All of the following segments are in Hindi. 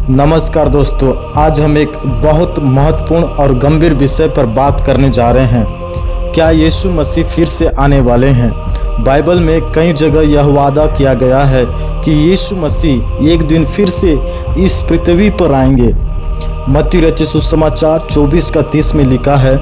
नमस्कार दोस्तों, आज हम एक बहुत महत्वपूर्ण और गंभीर विषय पर बात करने जा रहे हैं। क्या यीशु मसीह फिर से आने वाले हैं? बाइबल में कई जगह यह वादा किया गया है कि यीशु मसीह एक दिन फिर से इस पृथ्वी पर आएंगे। मत्ती रचित सुसमाचार 24:30 में लिखा है,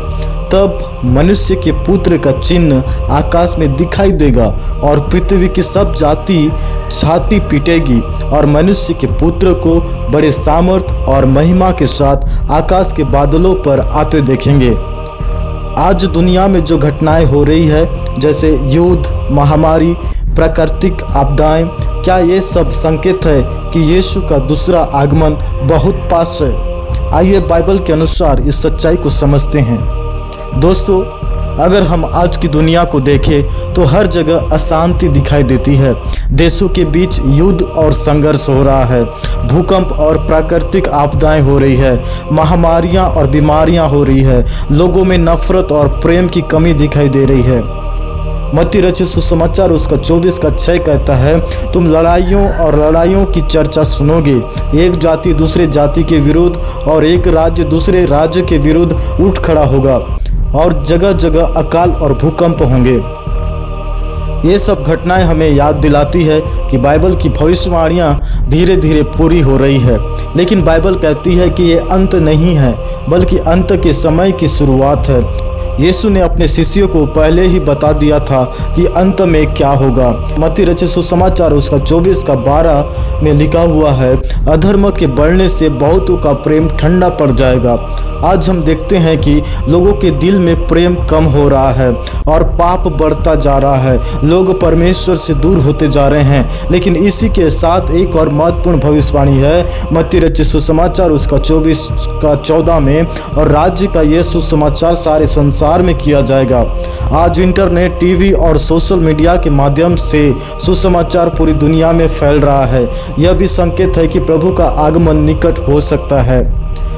तब मनुष्य के पुत्र का चिन्ह आकाश में दिखाई देगा और पृथ्वी की सब जाति छाती पीटेगी और मनुष्य के पुत्र को बड़े सामर्थ और महिमा के साथ आकाश के बादलों पर आते देखेंगे। आज दुनिया में जो घटनाएं हो रही है, जैसे युद्ध, महामारी, प्राकृतिक आपदाएं, क्या ये सब संकेत है कि यीशु का दूसरा आगमन बहुत पास है? आइए बाइबल के अनुसार इस सच्चाई को समझते हैं। दोस्तों, अगर हम आज की दुनिया को देखें तो हर जगह अशांति दिखाई देती है। देशों के बीच युद्ध और संघर्ष हो रहा है, भूकंप और प्राकृतिक आपदाएं हो रही है, महामारियां और बीमारियां हो रही है, लोगों में नफरत और प्रेम की कमी दिखाई दे रही है। मत्ती रचित सुसमाचार उसका 24:6 कहता है, तुम लड़ाइयों की चर्चा सुनोगे। एक जाति दूसरे जाति के विरुद्ध और एक राज्य दूसरे राज्य के विरुद्ध उठ खड़ा होगा और जगह जगह अकाल और भूकंप होंगे। ये सब घटनाएं हमें याद दिलाती है कि बाइबल की भविष्यवाणियां धीरे धीरे पूरी हो रही है। लेकिन बाइबल कहती है कि ये अंत नहीं है, बल्कि अंत के समय की शुरुआत है। यीशु ने अपने शिष्यों को पहले ही बता दिया था कि अंत में क्या होगा। मत्ती रचित सुसमाचार उसका 24:12 में लिखा हुआ है, अधर्म के बढ़ने से बहुतों का प्रेम ठंडा पड़ जाएगा। आज हम देखते हैं कि लोगों के दिल में प्रेम कम हो रहा है और पाप बढ़ता जा रहा है। लोग परमेश्वर से दूर होते जा रहे हैं। लेकिन इसी के साथ एक और महत्वपूर्ण भविष्यवाणी है, मत्ती रचित सुसमाचार उसका 24:14 में, और राज्य का यह सुसमाचार सारे संसार में किया जाएगा। आज इंटरनेट, टीवी और सोशल मीडिया के माध्यम से सुसमाचार पूरी दुनिया में फैल रहा है। यह भी संकेत है कि प्रभु का आगमन निकट हो सकता है।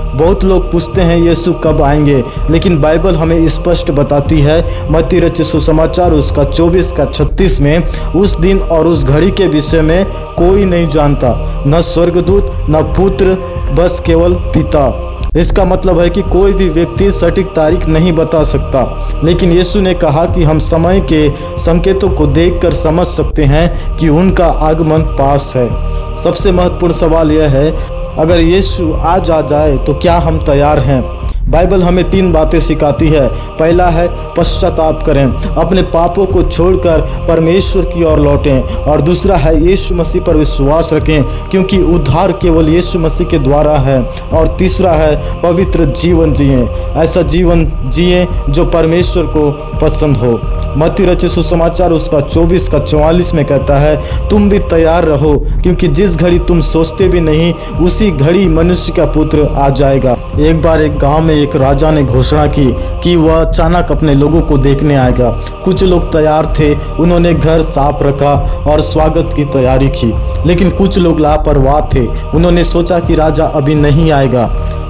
बहुत लोग पूछते हैं यीशु कब आएंगे, लेकिन बाइबल हमें स्पष्ट बताती है, मत्ती रचित सुसमाचार उसका 24:36 में, उस दिन और उस घड़ी के विषय में कोई नहीं जानता, न स्वर्गदूत न पुत्र, बस केवल पिता। इसका मतलब है कि कोई भी व्यक्ति सटीक तारीख नहीं बता सकता, लेकिन यीशु ने कहा कि हम समय के संकेतों को देखकर समझ सकते हैं कि उनका आगमन पास है। सबसे महत्वपूर्ण सवाल यह है, अगर यीशु आज आ जाए तो क्या हम तैयार हैं? बाइबल हमें 3 बातें सिखाती है। पहला है, पश्चाताप करें, अपने पापों को छोड़कर परमेश्वर की ओर लौटें। और दूसरा है, यीशु मसीह पर विश्वास रखें, क्योंकि उद्धार केवल यीशु मसीह के द्वारा है। और तीसरा है, पवित्र जीवन जिएं, ऐसा जीवन जिएं जो परमेश्वर को पसंद हो। मत्ती रचित सुसमाचार उसका 24:44 में कहता है, तुम भी तैयार रहो, क्योंकि जिस घड़ी तुम सोचते भी नहीं, उसी घड़ी मनुष्य का पुत्र आ जाएगा। एक बार एक गांव में एक राजा ने घोषणा की कि वह अचानक अपने लोगों को देखने आएगा। कुछ लोग तैयार थे, उन्होंने घर साफ रखा और स्वागत की तैयारी की। लेकिन कुछ लोग लापरवाह थे, उन्होंने सोचा कि राजा अभी नहीं आएगा।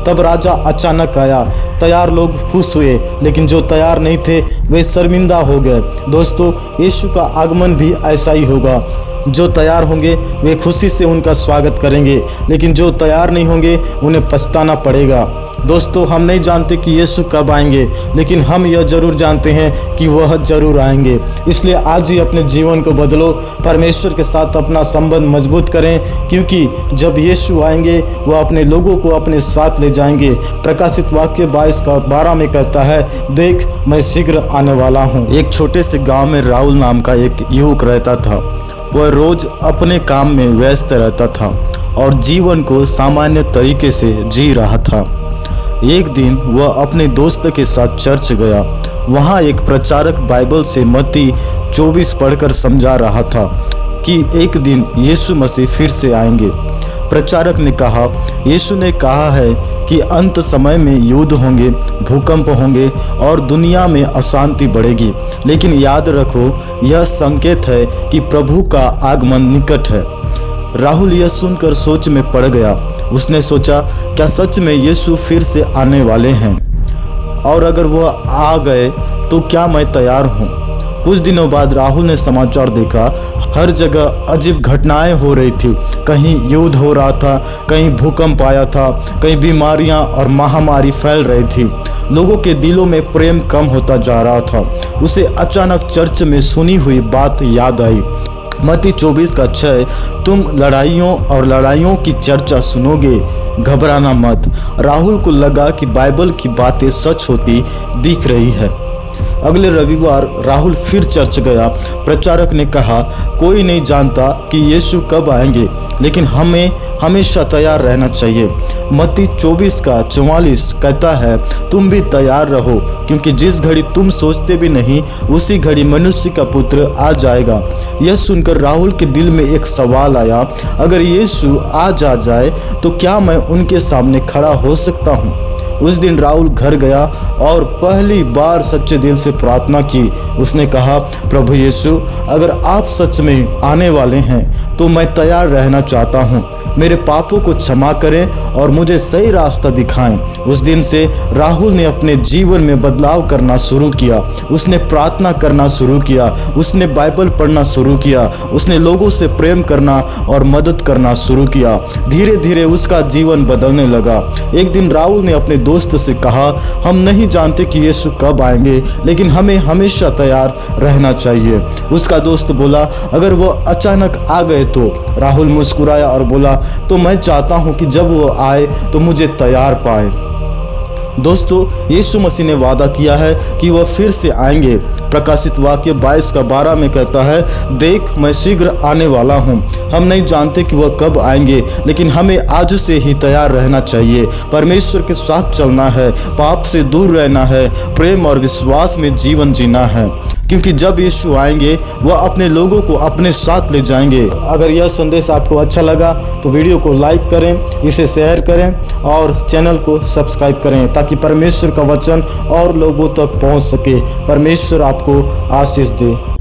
तब राजा अचानक आया। तैयार लोग खुश हुए, लेकिन जो तैयार नहीं थे वे शर्मिंदा हो गए। दोस्तों, यीशु का आगमन भी ऐसा ही होगा। जो तैयार होंगे वे खुशी से उनका स्वागत करेंगे, लेकिन जो तैयार नहीं होंगे उन्हें पछताना पड़ेगा। दोस्तों, हम नहीं जानते कि यीशु कब आएंगे, लेकिन हम यह जरूर जानते हैं कि वह जरूर आएंगे। इसलिए आज ही अपने जीवन को बदलो, परमेश्वर के साथ अपना संबंध मजबूत करें, क्योंकि जब यीशु आएंगे वह अपने लोगों को अपने साथ ले जाएंगे। प्रकाशित वाक्य 22:12 में कहता है, देख मैं शीघ्र आने वाला हूँ। एक छोटे से गाँव में राहुल नाम का एक युवक रहता था। वह रोज अपने काम में व्यस्त रहता था और जीवन को सामान्य तरीके से जी रहा था। एक दिन वह अपने दोस्त के साथ चर्च गया। वहाँ एक प्रचारक बाइबल से मत्ती 24 पढ़कर समझा रहा था कि एक दिन यीशु मसीह फिर से आएंगे। प्रचारक ने कहा, यीशु ने कहा है कि अंत समय में युद्ध होंगे, भूकंप होंगे और दुनिया में अशांति बढ़ेगी। लेकिन याद रखो, यह संकेत है कि प्रभु का आगमन निकट है। राहुल यह सुनकर सोच में पड़ गया। उसने सोचा, क्या सच में यीशु फिर से आने वाले हैं? और अगर वह आ गए तो क्या मैं तैयार हूँ? कुछ दिनों बाद राहुल ने समाचार देखा, हर जगह अजीब घटनाएं हो रही थी। कहीं युद्ध हो रहा था, कहीं भूकंप आया था, कहीं बीमारियां और महामारी फैल रही थी। लोगों के दिलों में प्रेम कम होता जा रहा था। उसे अचानक चर्च में सुनी हुई बात याद आई। मत्ती 24:6, तुम लड़ाइयों की चर्चा सुनोगे, घबराना मत। राहुल को लगा कि बाइबल की बातें सच होती दिख रही है। अगले रविवार राहुल फिर चर्च गया। प्रचारक ने कहा, कोई नहीं जानता कि यीशु कब आएंगे, लेकिन हमें हमेशा तैयार रहना चाहिए। मत्ती 24:44 कहता है, तुम भी तैयार रहो, क्योंकि जिस घड़ी तुम सोचते भी नहीं, उसी घड़ी मनुष्य का पुत्र आ जाएगा। यह सुनकर राहुल के दिल में एक सवाल आया, अगर यीशु आज आ जाए तो क्या मैं उनके सामने खड़ा हो सकता हूँ? उस दिन राहुल घर गया और पहली बार सच्चे दिल से प्रार्थना की। उसने कहा, प्रभु यीशु, अगर आप सच में आने वाले हैं तो मैं तैयार रहना चाहता हूँ। मेरे पापों को क्षमा करें और मुझे सही रास्ता दिखाएं। उस दिन से राहुल ने अपने जीवन में बदलाव करना शुरू किया। उसने प्रार्थना करना शुरू किया, उसने बाइबल पढ़ना शुरू किया, उसने लोगों से प्रेम करना और मदद करना शुरू किया। धीरे धीरे उसका जीवन बदलने लगा। एक दिन राहुल ने अपने दोस्त से कहा, हम नहीं जानते कि यीशु कब आएंगे, लेकिन हमें हमेशा तैयार रहना चाहिए। उसका दोस्त बोला, अगर वो अचानक आ गए तो? राहुल मुस्कुराया और बोला, तो मैं चाहता हूं कि जब वो आए तो मुझे तैयार पाए। दोस्तों, यीशु मसीह ने वादा किया है कि वह फिर से आएंगे। प्रकाशित वाक्य 22:12 में कहता है, देख मैं शीघ्र आने वाला हूँ। हम नहीं जानते कि वह कब आएंगे, लेकिन हमें आज से ही तैयार रहना चाहिए। परमेश्वर के साथ चलना है, पाप से दूर रहना है, प्रेम और विश्वास में जीवन जीना है, क्योंकि जब यीशु आएंगे वह अपने लोगों को अपने साथ ले जाएंगे। अगर यह संदेश आपको अच्छा लगा तो वीडियो को लाइक करें, इसे शेयर करें और चैनल को सब्सक्राइब करें, ताकि परमेश्वर का वचन और लोगों तक पहुंच सके। परमेश्वर आपको आशीष दे।